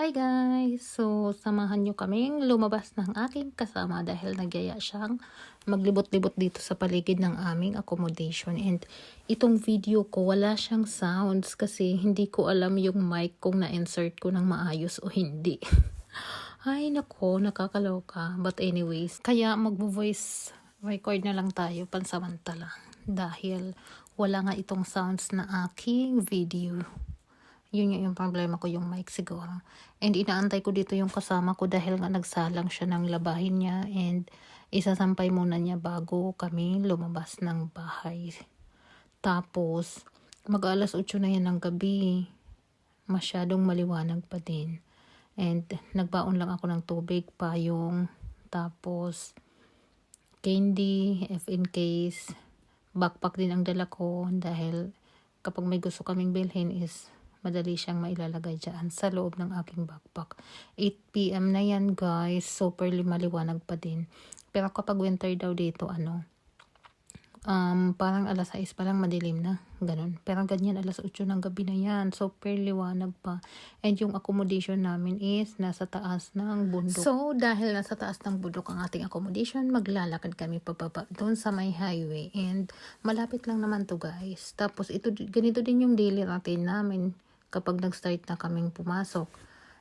Hi guys! So, samahan nyo kaming lumabas ng aking kasama dahil nagyaya siyang maglibot-libot dito sa paligid ng aming accommodation. And itong video ko, wala siyang sounds kasi hindi ko alam yung mic kung na-insert ko ng maayos o hindi. Ay nako, nakakaloka. But anyways, kaya magvo-voice record na lang tayo pansamantala dahil wala nga itong sounds na aking video. Yun yung problema ko, yung mic siguro. And inaantay ko dito yung kasama ko dahil nga nagsalang siya ng labahin niya and isasampay muna niya bago kami lumabas ng bahay. Tapos, mag-alas 8 na yan ng gabi. Masyadong maliwanag pa din. And nagbaon lang ako ng tubig, payong, tapos candy, if in case, backpack din ang dala ko dahil kapag may gusto kaming bilhin is madali siyang mailalagay dyan sa loob ng aking backpack. 8 PM na yan guys, super maliwanag pa din. Pero kapag winter daw dito, parang alas 6 pa lang madilim na, ganun. Pero ganyan, alas 8 ng gabi na yan, super liwanag pa. And yung accommodation namin is nasa taas ng bundok. So, dahil nasa taas ng bundok ang ating accommodation, maglalakad kami pababa doon sa may highway. And malapit lang naman to guys. Tapos, ganito din yung daily routine namin kapag nag-start na kaming pumasok.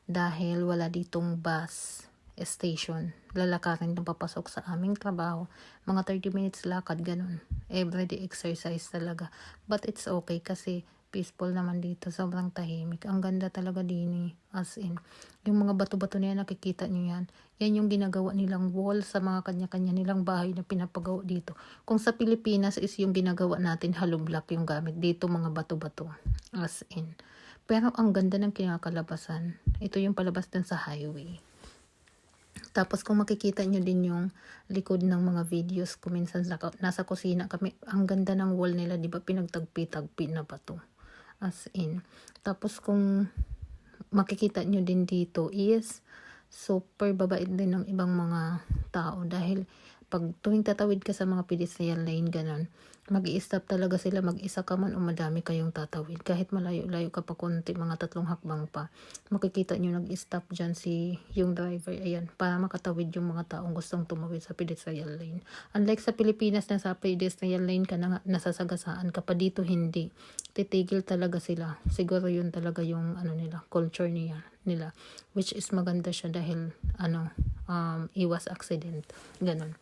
Dahil wala ditong bus station, lalakarin na papasok sa aming trabaho, mga 30 minutes lakad, ganun. Everyday exercise talaga, but it's okay kasi peaceful naman dito, sobrang tahimik. Ang ganda talaga din, as in, yung mga bato-bato na yan, nakikita nyo yan, yan yung ginagawa nilang wall sa mga kanya-kanya nilang bahay na pinapagawa dito. Kung sa Pilipinas is yung ginagawa natin hollow block yung gamit, dito mga bato-bato, as in. Pero ang ganda ng kinakalabasan, ito yung palabas din sa highway. Tapos kung makikita nyo din yung likod ng mga videos ko, minsan nasa kusina kami, ang ganda ng wall nila, di ba pinagtagpi-tagpi na ba to? As in. Tapos kung makikita nyo din dito is super babait din ng ibang mga tao dahil pag tuwing tatawid ka sa mga pedestrian lane, ganun, mag-i-stop talaga sila, mag-isa ka man o madami kayong tatawid. Kahit malayo-layo ka pa konti, mga 3 hakbang pa, makikita nyo nag-stop dyan yung driver, ayan, para makatawid yung mga taong gustong tumawid sa pedestrian lane. Unlike sa Pilipinas na sa pedestrian lane ka na nasasagasaan ka pa, dito hindi. Titigil talaga sila. Siguro yun talaga yung culture nila. Which is maganda siya dahil iwas accident. Ganun.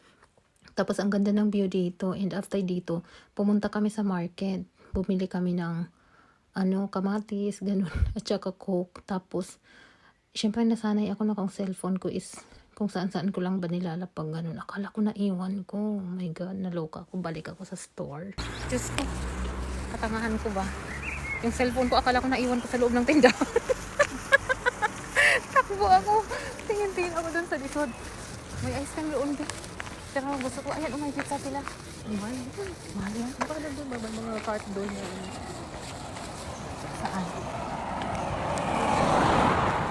Tapos ang ganda ng view dito, and after dito, pumunta kami sa market. Bumili kami ng kamatis, ganun, at saka coke. Tapos, syempre nasanay ako na kung cellphone ko is kung saan-saan ko lang ba nilalapag, ganun. Akala ko naiwan ko. Oh my God, naloka ako. Balik ako sa store. Diyos ko, katangahan ko ba? Yung cellphone ko, akala ko naiwan ko sa loob ng tindahan. Takbo ako. Tingin-tingin ako dun sa likod. May ice cream doon din. Pero gusto ko, ayan, may pizza sila. Mahal. Mahal yan. Baka doon ba mga cart doon yan? Saan?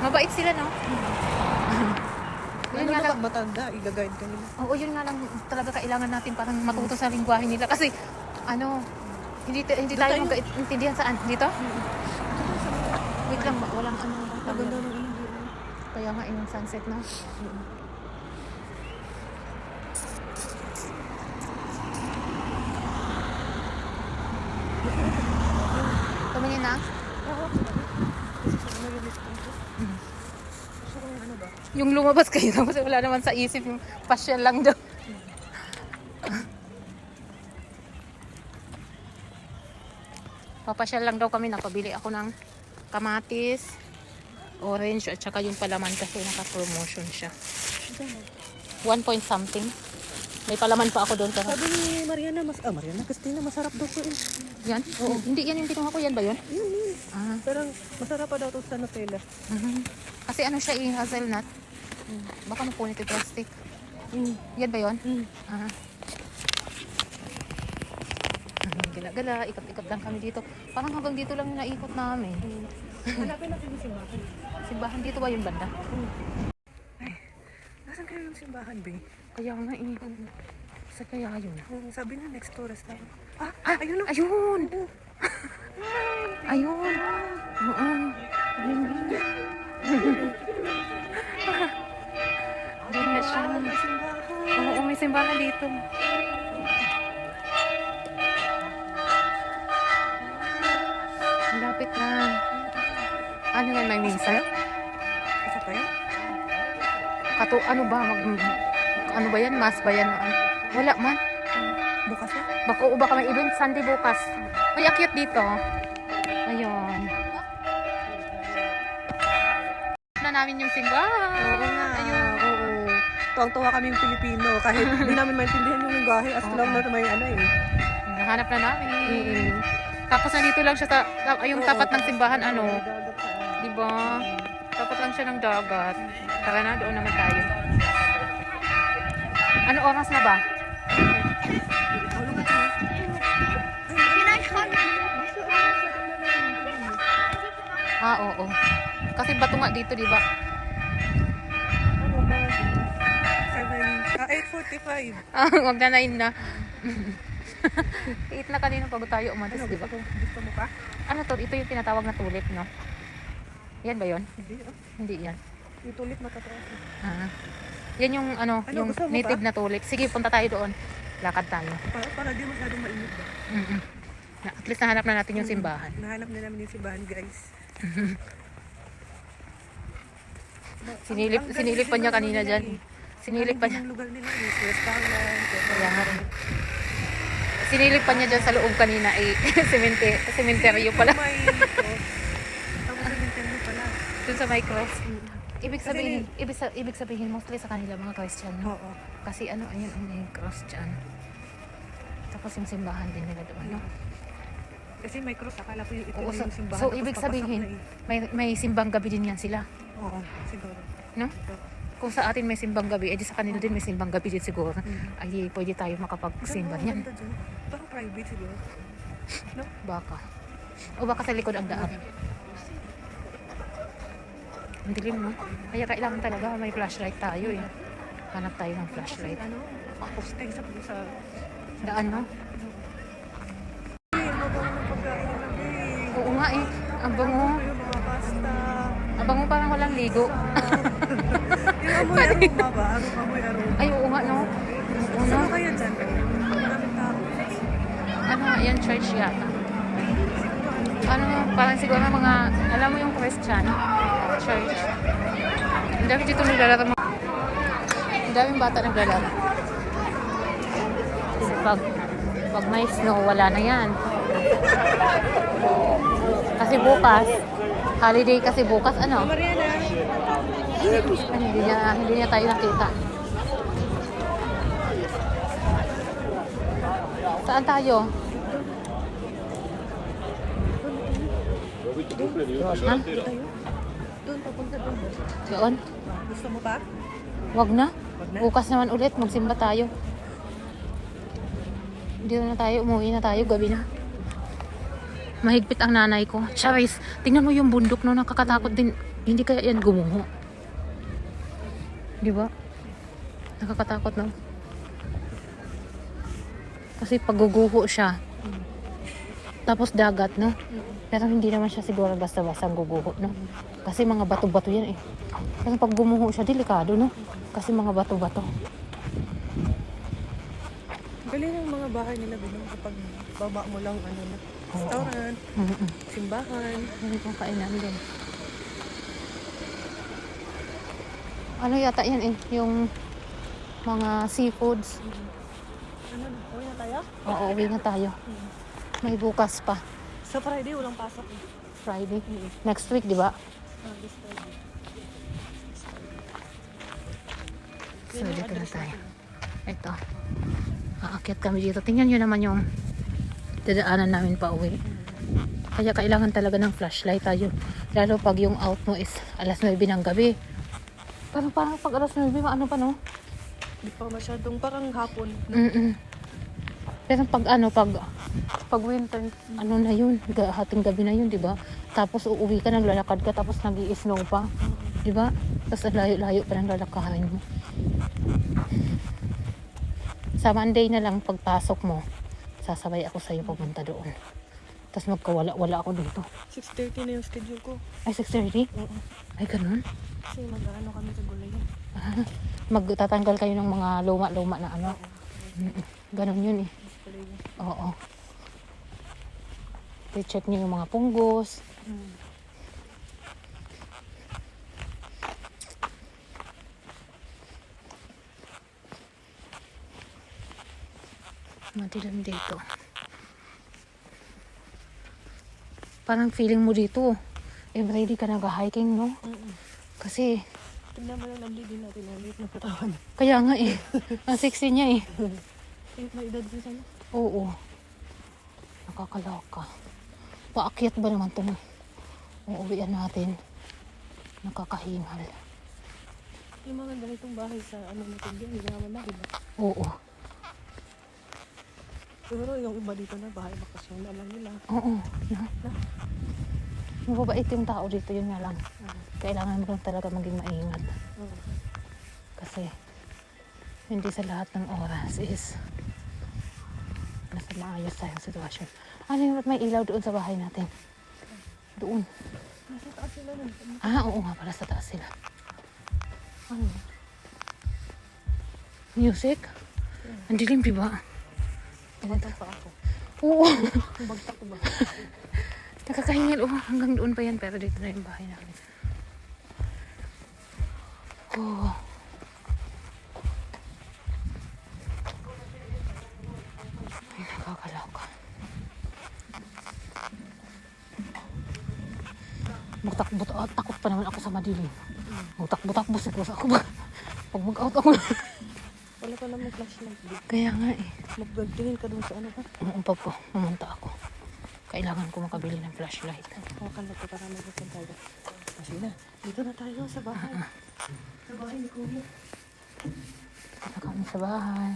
Mabait sila, no? Yun nga lang, matanda, i-guide ka nila. Oo, yun nga lang talaga kailangan natin parang matuto sa lingwahe nila. Kasi, hindi tayo magkaintindihan saan. Dito? Wait lang, walang Maganda ng kaya nga yung sunset na. Tumingin na? Yung lumabas kayo kasi wala naman sa isip, yung pasyal lang daw. Papasyal lang daw kami, napabili ako ng kamatis, orange, at saka yung palaman kasi naka-promotion siya. 1 point something. May palaman pa ako doon. Sabi ni Mariana, Christina, masarap daw po. Yan? Oo. Hindi yan yung kinuha ko, yan ba yun? Yun. Pero masarap pa daw ito sa Nutella. Kasi siya hazelnut. Baka mapunit yung plastic. Yan ba yun? Gala-gala, ikot-ikot lang kami dito. Parang hanggang dito lang yung naikot namin. Hanapin natin yung simbahan. Simbahan dito ba yung banda? Nasaan kayo yung simbahan, Bing? Kaya nga sa kaya yun. Sabi na next tourist lang. Ayun na. Ayun! Ayun! Oo. Ayun. simbahan dito. Lapit na. Ano yan, may misa? Isa pa yun? Ano ba? Ano ba yan? Mas ba yan? Wala man. Bukas na? Baka may event Sunday bukas. May akyat dito. Ayun. Na namin yung simbahan. Oo nga. Ayun. Oo. Tuwang-tuwa kami yung Pilipino. Kahit hindi namin maintindihan yung lingwahe as long na may ano eh. Nahanap na namin. Tapos nandito lang siya sa yung tapat ng simbahan, ano. Di ba? Tapat lang siya ng dagat. Tara na, doon naman tayo. Ano oras na ba? Oo. Kasi bato nga dito, di ba? Ano ba? 8:45. Wag na 9 na. 8 na kanina pag tayo umalis, Ano, di ba? gusto mo pa? Ano to? Ito yung tinatawag na tulip, no? Yan ba yon? Hindi ah. Hindi yan. Yung tulit matataas. Ah. Yan yung ano, Ano, yung gusto mo native pa? na tulip. Sige, punta tayo doon. Lakad tayo. Para di masyadong mainit ba? At least nahanap na natin yung simbahan. Nahanap na namin yung simbahan, guys. Sinilip pa niya kanina dyan. Sinilip pa niya. Ang lugar nila is restaurant. Kaya nga rin. Sinilip pa niya dyan sa loob kanina. Sementeryo pala. May cross. Tapos sa Nintendo pala. Dun sa may cross. Ibig sabihin mostly sa kanila mga Christian. No? Oo. Kasi ano, ayun ang may cross dyan. Tapos yung simbahan din nila doon. No? Kasi may cross. Akala ko yung ito Oo, na yung simbahan. so tapos ibig papasok sabihin, na may simbang gabi din yan sila. Oo, siguro. No? Kung sa atin may simbang gabi, edi sa kanila din may simbang gabi din siguro. Ay, pwede tayo makapagsimba niyan. Ganda dyan. Parang private siguro. No? Baka. O baka sa likod ang daan. Ang dilim, no? Kaya kailangan talaga may flashlight tayo eh. Hanap tayo ng flashlight. Ano? Posting sa Daan, no? Ang babaw ng pagkain ng gabi. Oo nga eh. Ang bango. Yung mga pasta. Ang bango parang walang ligo. Yung amoy aroma ba? Amoy aroma. Ay, oo nga, no? Oo, no? Saan kaya dyan? Maraming tao. Ano nga, yan church yata. Ano, parang siguro mga, alam mo yung Christian church. Ang dami dito naglalaro. Ang daming bata naglalaro. Kasi pag may snow, wala na yan. Kasi bukas, holiday kasi bukas, ano? Mariana. Hindi niya tayo nakita. Saan tayo? Ha? Doon, papunta doon. Doon? Gusto mo pa? Wag na. Wag na? Bukas naman ulit, magsimba tayo. Dito na tayo, umuwi na tayo, gabi na. Mahigpit ang nanay ko. Charis, tingnan mo yung bundok, no, nakakatakot din. Hindi kaya yan gumuho. Di ba? Nakakatakot, no? Kasi pag guguho siya, tapos dagat, no? Pero hindi naman siya siguro basta-basta guguho, no? Kasi mga bato-bato yan eh. Kasi pag gumuho siya, delikado, no? Kasi mga bato-bato. Galing ang mga bahay nila binong kapag baba mo lang ano na. Restaurant, simbahan. Hindi kong kainan din. Ano yata yan eh, yung mga seafoods. Ano na? Uwi na tayo? Oo, uwi na tayo. May bukas pa. Sa Friday, walang pasok. Friday. Next week, di ba? This Friday. So, dito na tayo. Ito. Aakyat kami dito. Tingnan nyo naman yung dadaanan namin pa uwi. Kaya kailangan talaga ng flashlight tayo. Lalo pag yung out mo is alas 9 ng gabi. Parang pag alas 9, ano pa no? Di pa masyadong parang hapon. Pero pag winter, ano na yun, hating gabi na yun, di ba? Tapos uuwi ka, naglalakad ka, tapos nag-i-snow pa. Di ba? Tapos layo-layo pa ng lalakarin mo. Sa Monday na lang, pagpasok mo, sasabay ako sa'yo pumunta doon. Tapos magkawala-wala ako dito. 6:30 na yung schedule ko. Ay, 6:30? Oo. Ay, ganun? Kasi mag-ano kami sa gulay. Magtatanggal kayo ng mga luma-luma na ano. Ganon yun eh. Oo. I-check niyo yung mga punggos. Madilim dito. Parang feeling mo dito, everyday ka nag-hiking, no? Kasi, Tignan mo lang ang din natin. Ang liit na katawan. kaya nga eh. Ang sexy niya eh. Liit na edad din sana. Oo. Nakakaloka. Paakyat ba naman itong uuwian natin? Nakakahingal. Yung mga ganitong bahay sa ano natin din, hindi naman na, diba? Oo. Pero yung iba dito na bahay bakasyon na lang nila. Oo. Mababait yung tao dito, yun nga lang. Kailangan mo lang talaga maging maingat. Kasi, hindi sa lahat ng oras is nasa maayos tayong sitwasyon. Ano yung may ilaw doon sa bahay natin? Doon. Nasa taas sila nun. Ah, oo nga pala, sa taas sila. Ano? Music? Ang dilim, di ba? Tumatang pa ako. Oo. Ang bagtak ko ba? Nakakahingal. Oh, hanggang doon pa yan. Pero dito na yung bahay namin. Oh. Ay, nakakaloka. Takot pa naman ako sa madilim. Magtakbo-takbo siguro ako ba? Pag mag-out ako. Wala pa naman flashlight. Kaya nga eh. Magtingin ka dun sa ano ba? Umumpag po. Pumunta ako. Kailangan ko makabili ng flashlight. Hawakan na ito para mag-upon tayo. Kasi na, dito na tayo sa bahay. Sa bahay ni Kuya. Dito kami sa bahay.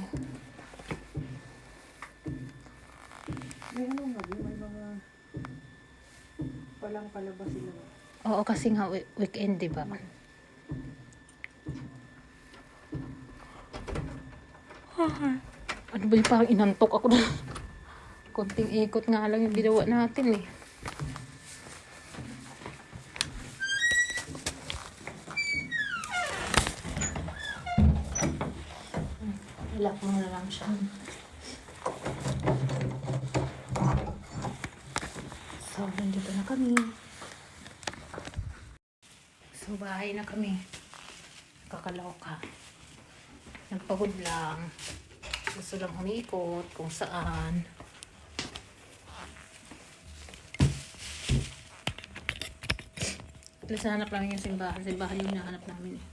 May ano nga, may mga walang palabas sila. Oo, kasi nga weekend, di ba? Ano ba yung parang inantok ako doon? Konting ikot nga lang yung ginawa natin eh. Ilak mo na lang siya. So, nandito na kami. So, bahay na kami. Kakaloka. Nagpagod lang. Gusto lang umikot kung saan. At least hanap namin yung simbahan. Simbahan yung hinahanap namin eh.